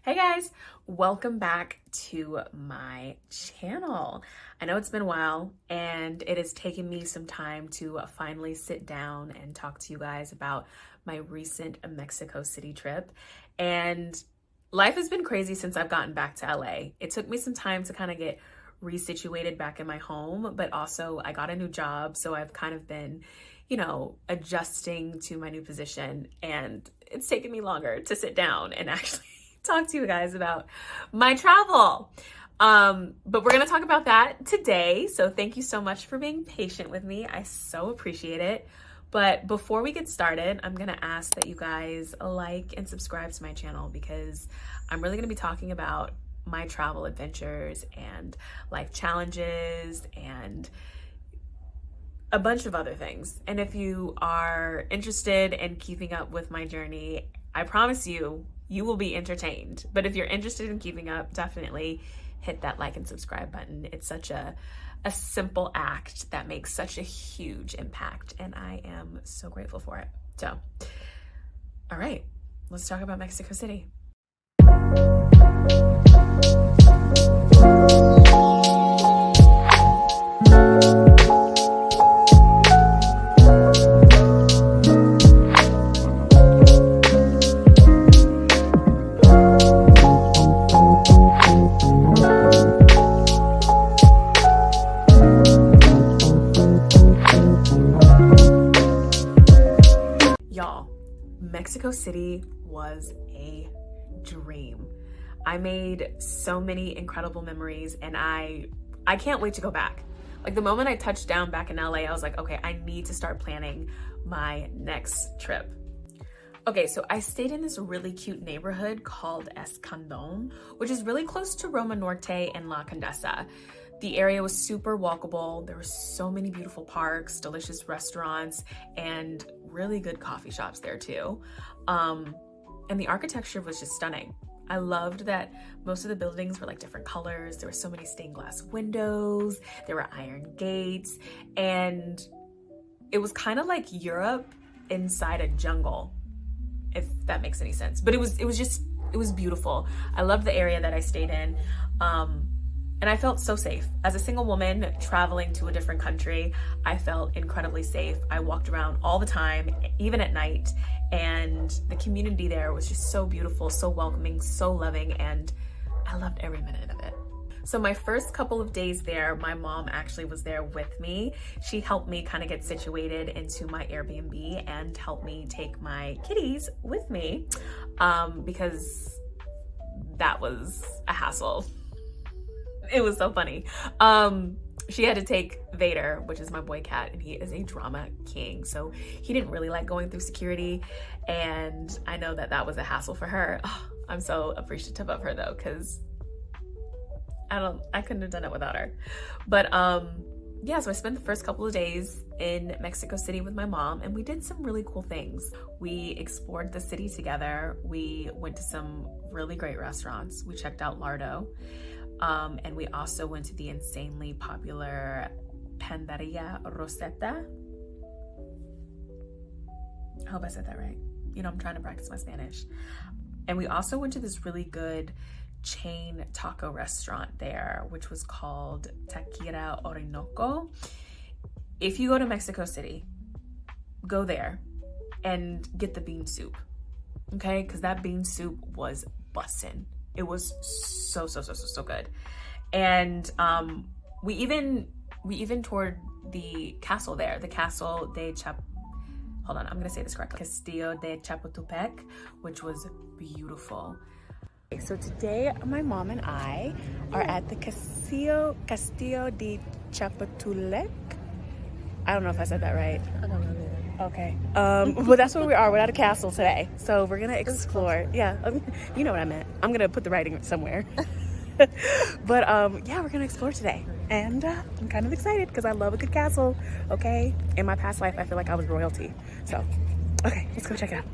Hey guys, welcome back to my channel. I know it's been a while and it has taken me some time to finally sit down and talk to you guys about my recent Mexico City trip. And life has been crazy since I've gotten back to LA. It took me some time to kind of get resituated back in my home, but also I got a new job, so I've kind of been, adjusting to my new position, and it's taken me longer to sit down and actually talk to you guys about my travel. But we're gonna talk about that today. So thank you so much for being patient with me. I so appreciate it. But before we get started, I'm gonna ask that you guys like and subscribe to my channel because I'm really gonna be talking about my travel adventures and life challenges and a bunch of other things. And if you are interested in keeping up with my journey, I promise you will be entertained. But if you're interested in keeping up, definitely hit that like and subscribe button. It's such a simple act that makes such a huge impact, and I am so grateful for it. So, all right, let's talk about Mexico City. Mexico City was a dream. I made so many incredible memories, and I can't wait to go back. Like the moment I touched down back in LA, I was like, okay, I need to start planning my next trip. Okay, so I stayed in this really cute neighborhood called Escandon, which is really close to Roma Norte and La Condesa. The area was super walkable. There were so many beautiful parks, delicious restaurants, and really good coffee shops there too. And the architecture was just stunning. I loved that most of the buildings were like different colors. There were so many stained glass windows, there were iron gates, and it was kind of like Europe inside a jungle, if that makes any sense. But it was beautiful. I loved the area that I stayed in. And I felt so safe. As a single woman traveling to a different country, I felt incredibly safe. I walked around all the time, even at night, and the community there was just so beautiful, so welcoming, so loving, and I loved every minute of it. So my first couple of days there, my mom actually was there with me. She helped me kind of get situated into my Airbnb and helped me take my kitties with me because that was a hassle. It was so funny. She had to take Vader, which is my boy cat, and he is a drama king. So he didn't really like going through security. And I know that was a hassle for her. Oh, I'm so appreciative of her though, because I couldn't have done it without her. But yeah, so I spent the first couple of days in Mexico City with my mom, and we did some really cool things. We explored the city together. We went to some really great restaurants. We checked out Lardo. And we also went to the insanely popular Panderia Rosetta. I hope I said that right. I'm trying to practice my Spanish. And we also went to this really good chain taco restaurant there, which was called Taqueria Orinoco. If you go to Mexico City, go there and get the bean soup, okay? Because that bean soup was bussin'. It was so good. And we even toured the castle there, the Castle de hold on, I'm gonna say this correctly. Castillo de Chapultepec, which was beautiful. Okay, so today my mom and I are at the Castillo de Chapultepec. I don't know if I said that right. I don't know either. Okay. Well, that's where we are. We're at a castle today. So we're going to explore. Yeah. You know what I meant. I'm going to put the writing somewhere. But yeah, we're going to explore today. And I'm kind of excited because I love a good castle. Okay. In my past life, I feel like I was royalty. So, okay, let's go check it out.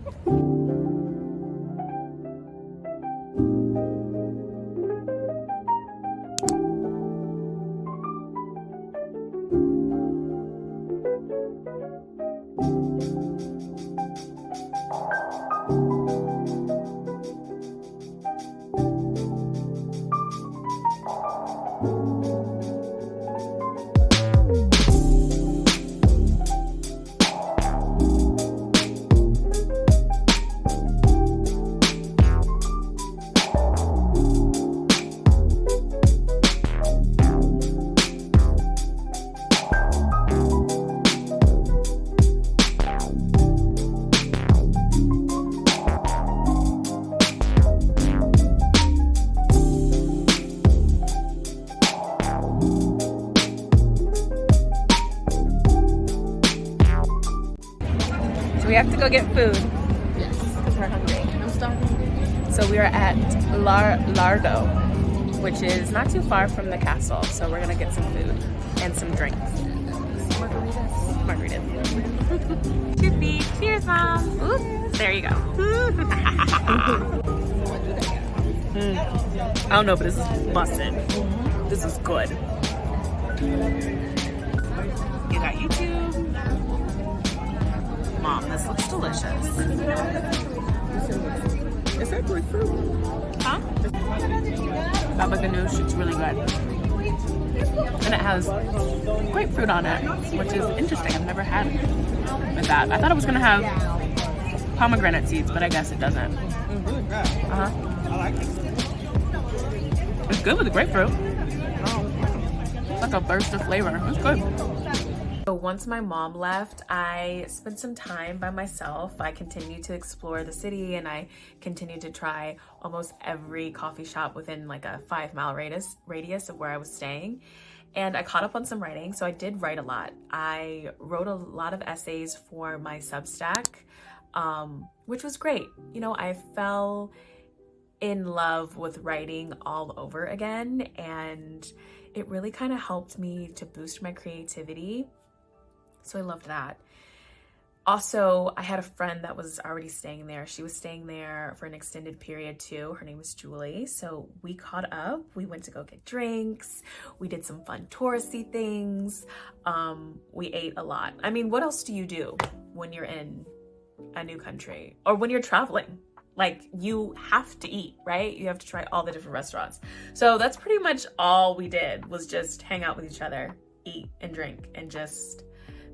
we have to go get food. Yes. Because we're hungry. I'm starving. So we are at Lardo, which is not too far from the castle. So we're gonna get some food and some drinks. Margaritas. Cheers, Mom. Ooh, there you go. I don't know, but this is busted. This is good. You got YouTube. Mom, this looks delicious. Is that grapefruit? Huh? Baba ganoush, it's really good. And it has grapefruit on it, which is interesting. I've never had with that. I thought it was gonna have pomegranate seeds, but I guess it doesn't. I like it. It's good with the grapefruit. It's like a burst of flavor. It's good. So once my mom left, I spent some time by myself. I continued to explore the city and I continued to try almost every coffee shop within like a 5-mile radius of where I was staying. And I caught up on some writing, so I did write a lot. I wrote a lot of essays for my Substack, which was great. You know, I fell in love with writing all over again, and it really kind of helped me to boost my creativity. So I loved that. Also, I had a friend that was already staying there. She was staying there for an extended period too. Her name was Julie. So we caught up. We went to go get drinks. We did some fun touristy things. We ate a lot. I mean, what else do you do when you're in a new country or when you're traveling? Like, you have to eat, right? You have to try all the different restaurants. So that's pretty much all we did, was just hang out with each other, eat and drink, and just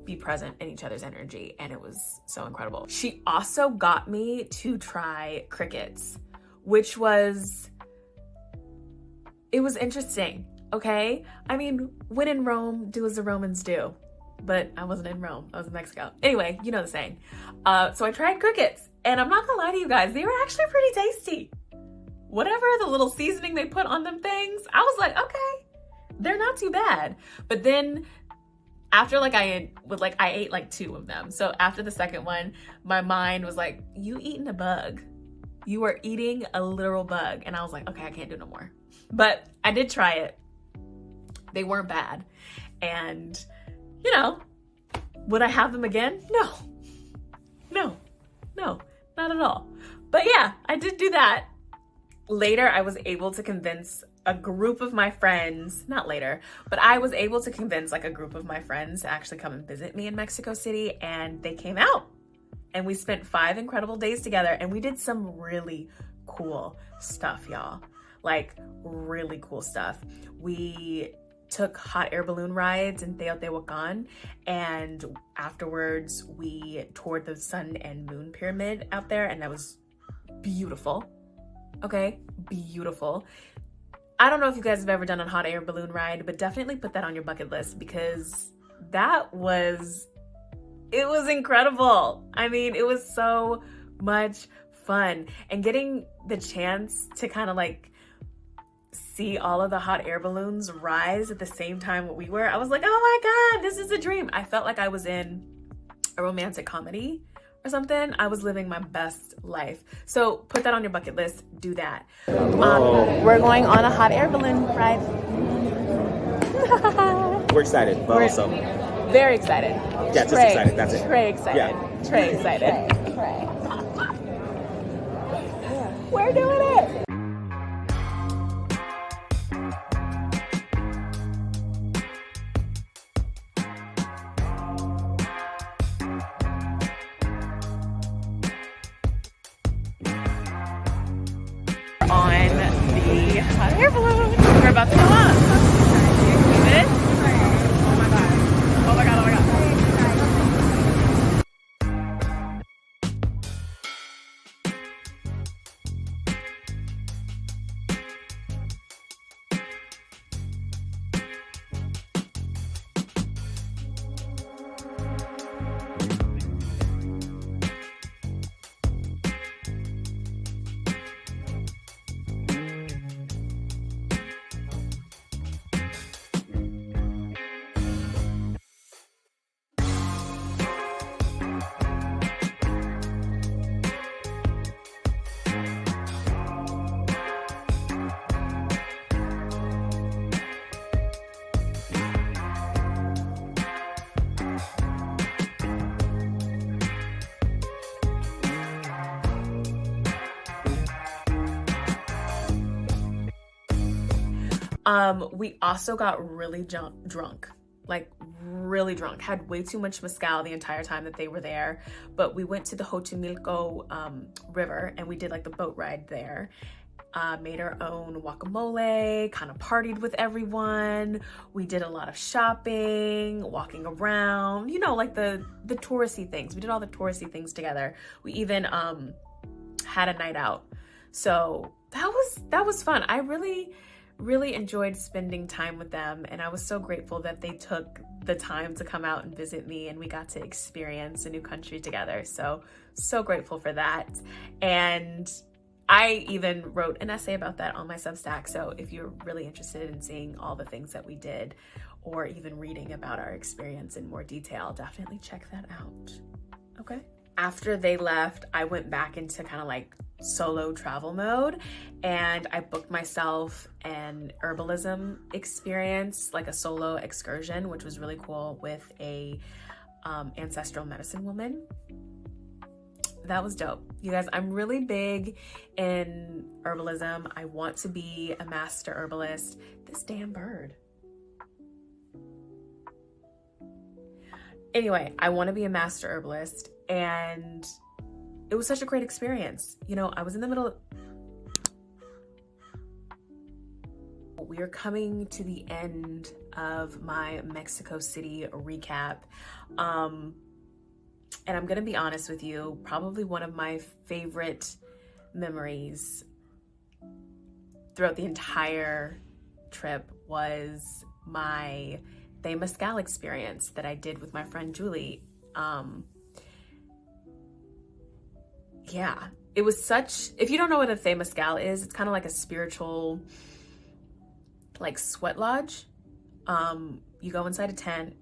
be present in each other's energy. And it was so incredible. She also got me to try crickets, which was, it was interesting, okay? I mean, when in Rome, do as the Romans do. But I wasn't in Rome, I was in Mexico. Anyway, you know the saying. So I tried crickets, and I'm not gonna lie to you guys, they were actually pretty tasty. Whatever the little seasoning they put on them things, I was like, okay, they're not too bad. But then after I ate like 2 of them. So after the second one, my mind was like, you eating a bug. You are eating a literal bug. And I was like, okay, I can't do no more. But I did try it. They weren't bad. And, you know, would I have them again? No, not at all. But yeah, I did do that. Later, I was able to convince a group of my friends, not later, but I was able to convince like a group of my friends to actually come and visit me in Mexico City, and they came out. And we spent 5 incredible days together, and we did some really cool stuff, y'all. Like, really cool stuff. We took hot air balloon rides in Teotihuacan, and afterwards we toured the sun and moon pyramid out there, and that was beautiful. Okay, beautiful. I don't know if you guys have ever done a hot air balloon ride, but definitely put that on your bucket list, because it was incredible. I mean, it was so much fun, and getting the chance to kind of like see all of the hot air balloons rise at the same time what we were, I was like, oh my God, this is a dream. I felt like I was in a romantic comedy or something. I was living my best life. So put that on your bucket list, do that. We're going on a hot air balloon ride. We're excited, but also very excited. Yeah, just excited, that's it. Trey excited. Yeah. Trey excited. Trey. We're doing it. On the hot air balloon. We're about to go up. You good? Oh my God. Oh my God, oh my God. We also got really drunk, like really drunk, had way too much mezcal the entire time that they were there. But we went to the Xochimilco river and we did like the boat ride there. Made our own guacamole, kind of partied with everyone. We did a lot of shopping, walking around, you know, like the touristy things. We did all the touristy things together. We even had a night out. So that was fun. I really enjoyed spending time with them, and I was so grateful that they took the time to come out and visit me and we got to experience a new country together. So grateful for that. And I even wrote an essay about that on my Substack. So if you're really interested in seeing all the things that we did or even reading about our experience in more detail, definitely check that out. Okay. After they left, I went back into kind of like solo travel mode, and I booked myself an herbalism experience, like a solo excursion, which was really cool, with a ancestral medicine woman. That was dope. You guys, I'm really big in herbalism. I want to be a master herbalist. This damn bird. Anyway, I want to be a master herbalist, and it was such a great experience. You know, I was in the middle of... We are coming to the end of my Mexico City recap. And I'm gonna be honest with you, probably one of my favorite memories throughout the entire trip was my Temazcal experience that I did with my friend Julie. Yeah, it was such, if you don't know what a Temazcal is, it's kind of like a spiritual, like sweat lodge. You go inside a tent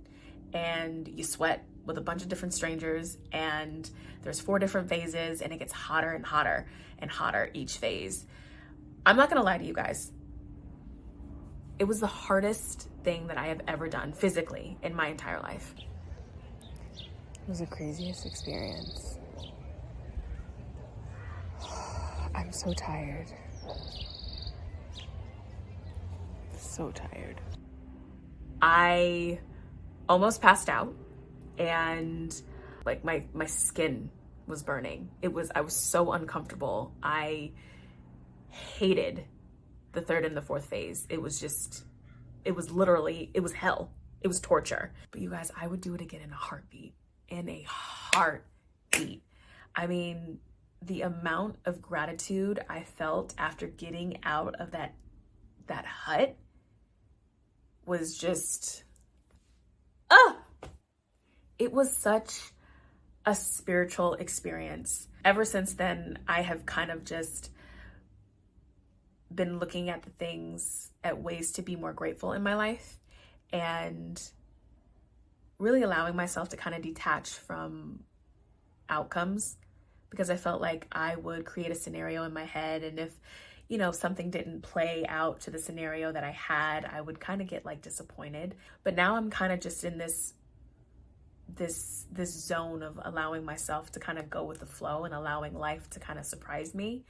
and you sweat with a bunch of different strangers, and there's 4 different phases, and it gets hotter and hotter and hotter each phase. I'm not gonna lie to you guys. It was the hardest thing that I have ever done physically in my entire life. It was the craziest experience. I'm so tired. So tired. I almost passed out, and like my skin was burning. I was so uncomfortable. I hated the 3rd and the 4th phase. It was hell. It was torture. But you guys, I would do it again in a heartbeat. In a heartbeat. I mean, the amount of gratitude I felt after getting out of that hut was just, it was such a spiritual experience. Ever since then, I have kind of just been looking at ways to be more grateful in my life, and really allowing myself to kind of detach from outcomes, because I felt like I would create a scenario in my head, and if, you know, something didn't play out to the scenario that I had, I would kind of get like disappointed. But now I'm kind of just in this zone of allowing myself to kind of go with the flow and allowing life to kind of surprise me.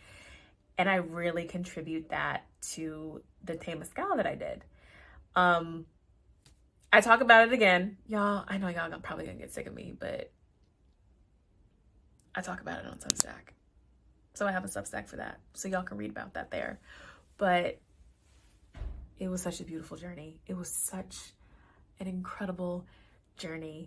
And I really contribute that to the Temazcal that I did. I talk about it again. Y'all, I know y'all probably gonna get sick of me, but I talk about it on Substack. So I have a Substack for that. So y'all can read about that there. But it was such a beautiful journey. It was such an incredible journey.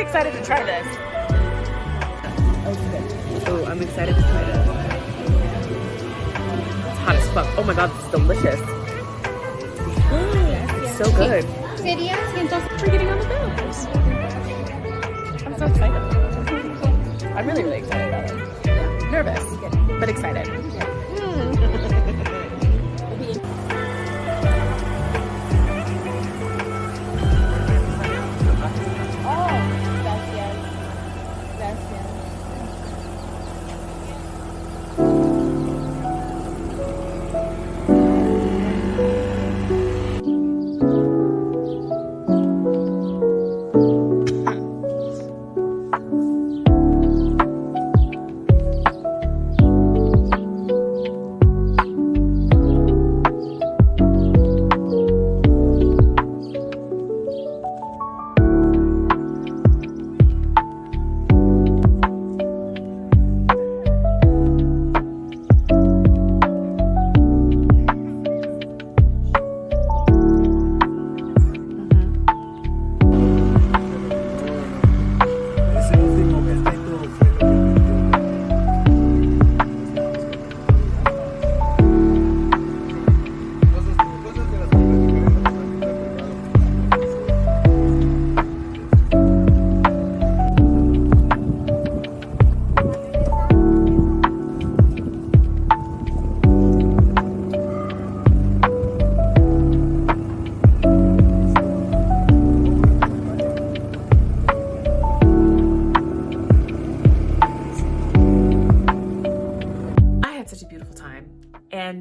excited to try this. Oh, I'm excited to try this. It's hot as fuck. Oh my god, this is delicious. It's so good. We're getting on the bills. I'm so excited. I'm really, really excited about it. Nervous, but excited.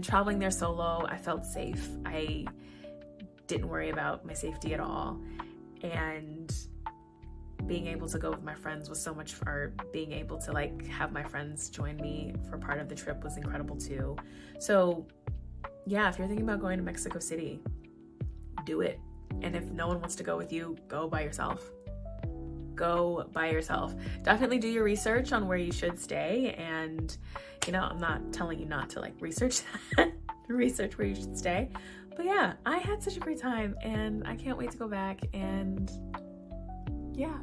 Traveling there solo, I felt safe. I didn't worry about my safety at all. And being able to go with my friends was so much fun. Being able to like have my friends join me for part of the trip was incredible too. So yeah, if you're thinking about going to Mexico City, do it. And if no one wants to go with you, go by yourself. Go by yourself. Definitely do your research on where you should stay. And you know, I'm not telling you not to like research that, research where you should stay. But yeah, I had such a great time and I can't wait to go back. And yeah,